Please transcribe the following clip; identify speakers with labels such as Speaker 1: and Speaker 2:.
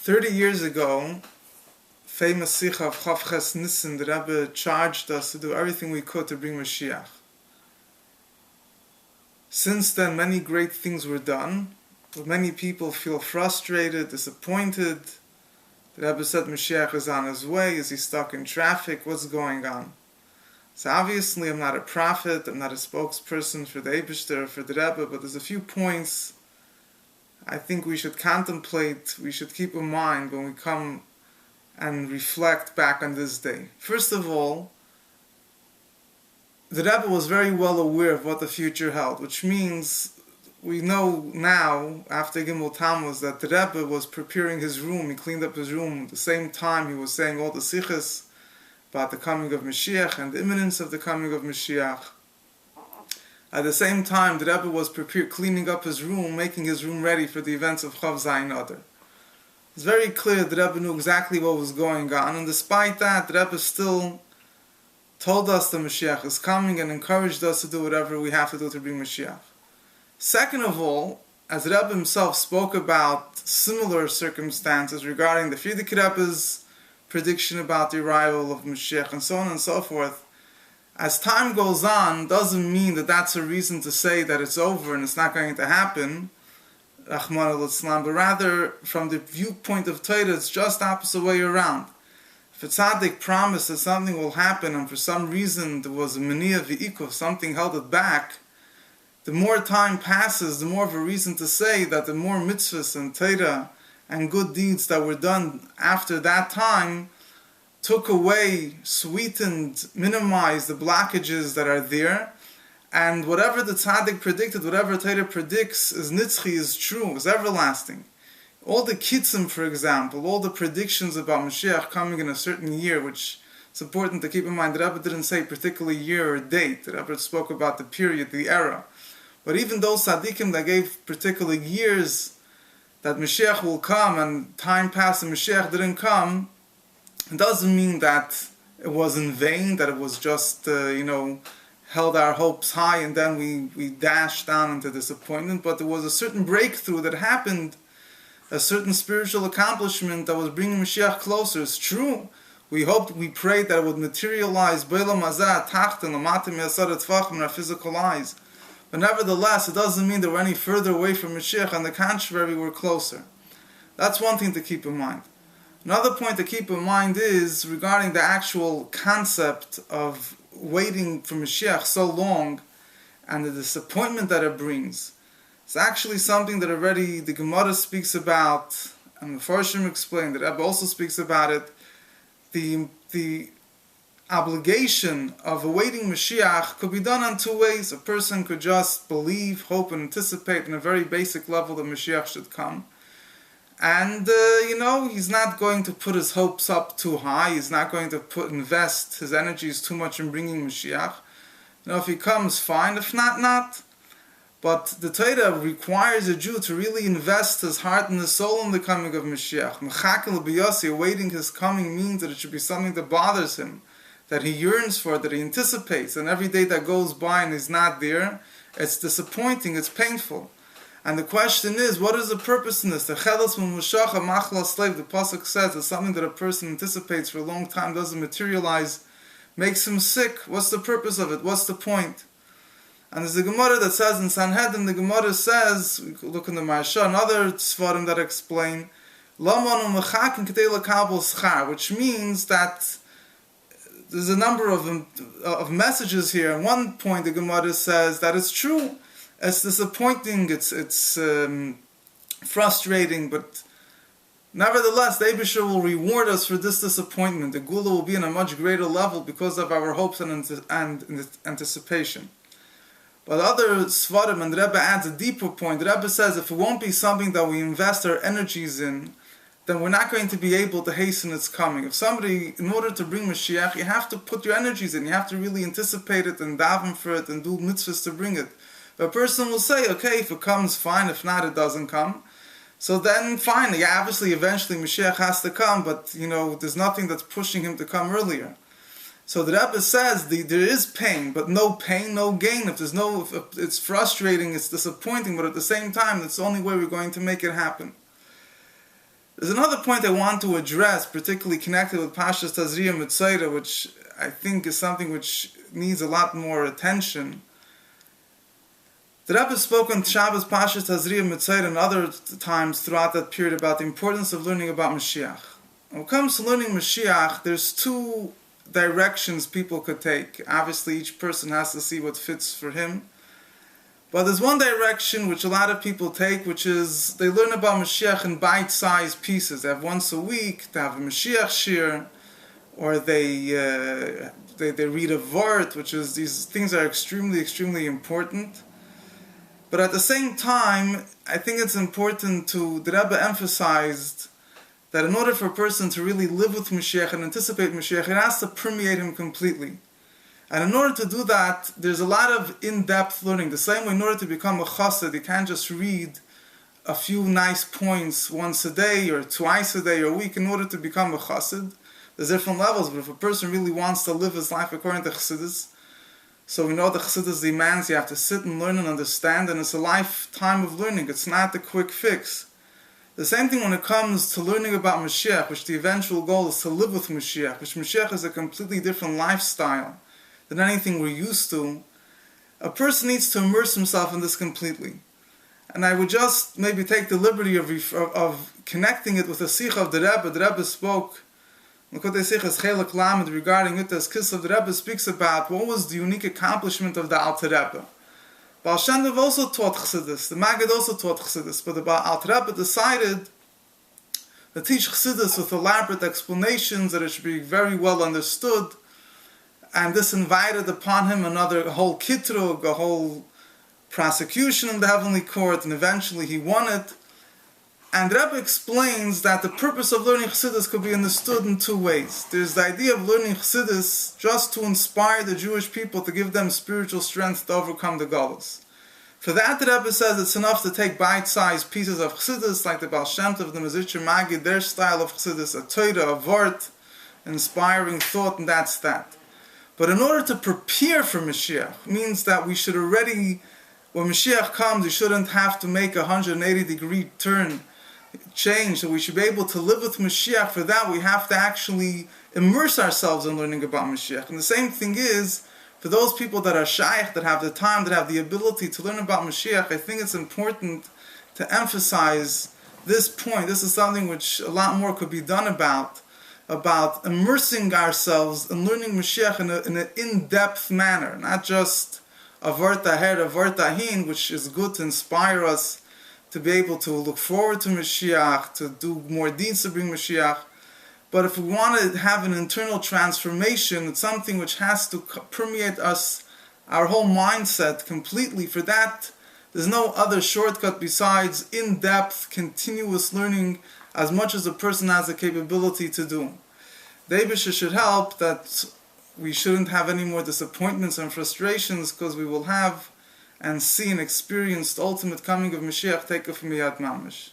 Speaker 1: 30 years ago, famous Sikha of Chavches Nissen, the Rebbe charged us to do everything we could to bring Moshiach. Since then, many great things were done, but many people feel frustrated, disappointed. The Rebbe said Moshiach is on his way. Is he stuck in traffic? What's going on? So obviously I'm not a prophet, I'm not a spokesperson for the Eibishter, for the Rebbe, but there's a few points I think we should contemplate, we should keep in mind when we come and reflect back on this day. First of all, the Rebbe was very well aware of what the future held, which means we know now, after Gimel Tammuz, that the Rebbe was preparing his room. He cleaned up his room at the same time he was saying all the sichos about the coming of Moshiach and the imminence of the coming of Moshiach. At the same time, the Rebbe was cleaning up his room, making his room ready for the events of Chav Zayin Adar. It's very clear the Rebbe knew exactly what was going on, and despite that, the Rebbe still told us the Moshiach is coming and encouraged us to do whatever we have to do to bring Moshiach. Second of all, as the Rebbe himself spoke about similar circumstances regarding the Frierdiker Rebbe's prediction about the arrival of Moshiach and so on and so forth, as time goes on, doesn't mean that that's a reason to say that it's over and it's not going to happen, Rahman al-Islam, but rather, from the viewpoint of Torah, it's just the opposite way around. If a tzaddik promised that something will happen and for some reason there was a meniah v'ikuf, something held it back, the more time passes, the more of a reason to say that the more mitzvahs and Torah and good deeds that were done after that time took away, sweetened, minimized the blockages that are there, and whatever the tzaddik predicted, whatever Torah predicts is nitzchi, is true, is everlasting. All the kitzim, for example, all the predictions about Moshiach coming in a certain year, which it's important to keep in mind, the Rebbe didn't say particular year or date. The Rebbe spoke about the period, the era. But even those tzaddikim that gave particular years that Moshiach will come and time passed and Moshiach didn't come, it doesn't mean that it was in vain, that it was just, held our hopes high and then we dashed down into disappointment, but there was a certain breakthrough that happened, a certain spiritual accomplishment that was bringing Moshiach closer. It's true. We hoped, we prayed that it would materialize in our physical eyes. But nevertheless, it doesn't mean that we're any further away from Moshiach. On the contrary, we're closer. That's one thing to keep in mind. Another point to keep in mind is regarding the actual concept of waiting for Moshiach so long and the disappointment that it brings. It's actually something that already the Gemara speaks about, and the Farshim explained, the Rebbe also speaks about it. The obligation of awaiting Moshiach could be done in two ways. A person could just believe, hope, and anticipate in a very basic level that Moshiach should come. And, he's not going to put his hopes up too high. He's not going to invest his energies too much in bringing Moshiach. If he comes, fine. If not, not. But the Torah requires a Jew to really invest his heart and his soul in the coming of Moshiach. Mechakel b'yasi, awaiting his coming, means that it should be something that bothers him, that he yearns for, that he anticipates. And every day that goes by and he's not there, it's disappointing, it's painful. And the question is, what is the purpose in this? The chelas m'mushacha machla slave, the pasuk says that something that a person anticipates for a long time doesn't materialize, makes him sick. What's the purpose of it? What's the point? And there's a Gemara that says in Sanhedrin, the Gemara says, we could look in the Maharsha, and other Sfarim that explain, which means that there's a number of messages here. At one point, the Gemara says that it's true. It's disappointing, it's frustrating, but nevertheless, the Eibishter will reward us for this disappointment. The Gula will be on a much greater level because of our hopes and anticipation. But other Svarim, and the Rebbe adds a deeper point. The Rebbe says if it won't be something that we invest our energies in, then we're not going to be able to hasten its coming. If somebody, in order to bring Mashiach, you have to put your energies in. You have to really anticipate it and daven for it and do mitzvahs to bring it. But a person will say, okay, if it comes, fine. If not, it doesn't come. So then, fine. Yeah, obviously, eventually, Mashiach has to come, but, there's nothing that's pushing him to come earlier. So the Rebbe says there is pain, but no pain, no gain. If it's frustrating, it's disappointing, but at the same time, that's the only way we're going to make it happen. There's another point I want to address, particularly connected with Pashas Tazria Mitzayra, which I think is something which needs a lot more attention. The Rebbe spoke on Shabbos Pashas Tazria Mitzayra and other times throughout that period about the importance of learning about Moshiach. When it comes to learning Moshiach, there's two directions people could take. Obviously, each person has to see what fits for him. But there's one direction which a lot of people take, which is they learn about Moshiach in bite-sized pieces. They have once a week, they have a Moshiach shir, or they read a vart, which is, these things are extremely, extremely important. But at the same time, I think it's important the Rebbe emphasized that in order for a person to really live with Moshiach and anticipate Moshiach, it has to permeate him completely. And in order to do that, there's a lot of in-depth learning. The same way, in order to become a chassid, you can't just read a few nice points once a day or twice a day or a week in order to become a chassid. There's different levels, but if a person really wants to live his life according to chassidus, so we know the chassidus demands you have to sit and learn and understand, and it's a lifetime of learning. It's not the quick fix. The same thing when it comes to learning about Moshiach, which the eventual goal is to live with Moshiach, which Moshiach is a completely different lifestyle than anything we're used to. A person needs to immerse himself in this completely. And I would just maybe take the liberty of connecting it with a sikh of the Rebbe. The Rebbe spoke, regarding it, as Kiss of the Rebbe speaks about what was the unique accomplishment of the Alter Rebbe. Baal Shem Tov also taught Chassidus, the Maggid also taught Chassidus, but the Alter Rebbe decided to teach Chassidus with elaborate explanations that it should be very well understood. And this invited upon him a whole kitrug, a whole prosecution in the heavenly court, and eventually he won it. And Rebbe explains that the purpose of learning Chassidus could be understood in two ways. There's the idea of learning Chassidus just to inspire the Jewish people, to give them spiritual strength to overcome the Galus. For that, the Rebbe says it's enough to take bite-sized pieces of Chassidus, like the Baal Shem Tov, the Mezritcher Maggid, their style of Chassidus, a Torah, a Vart, inspiring thought, and that's that. But in order to prepare for Mashiach, means that we should already, when Mashiach comes, we shouldn't have to make a 180-degree change, so we should be able to live with Mashiach. For that, we have to actually immerse ourselves in learning about Mashiach. And the same thing is, for those people that are shaykh, that have the time, that have the ability to learn about Mashiach, I think it's important to emphasize this point. This is something which a lot more could be done about immersing ourselves and learning Moshiach in an in-depth manner, not just a vart aher, a vart ahin, which is good to inspire us to be able to look forward to Moshiach, to do more deeds to bring Moshiach. But if we want to have an internal transformation, it's something which has to permeate us, our whole mindset completely. For that, there's no other shortcut besides in-depth, continuous learning, as much as a person has the capability to do. The Eibusher should help that we shouldn't have any more disappointments and frustrations, because we will have and see and experience the ultimate coming of Mashiach, take it from Miyad Mamish.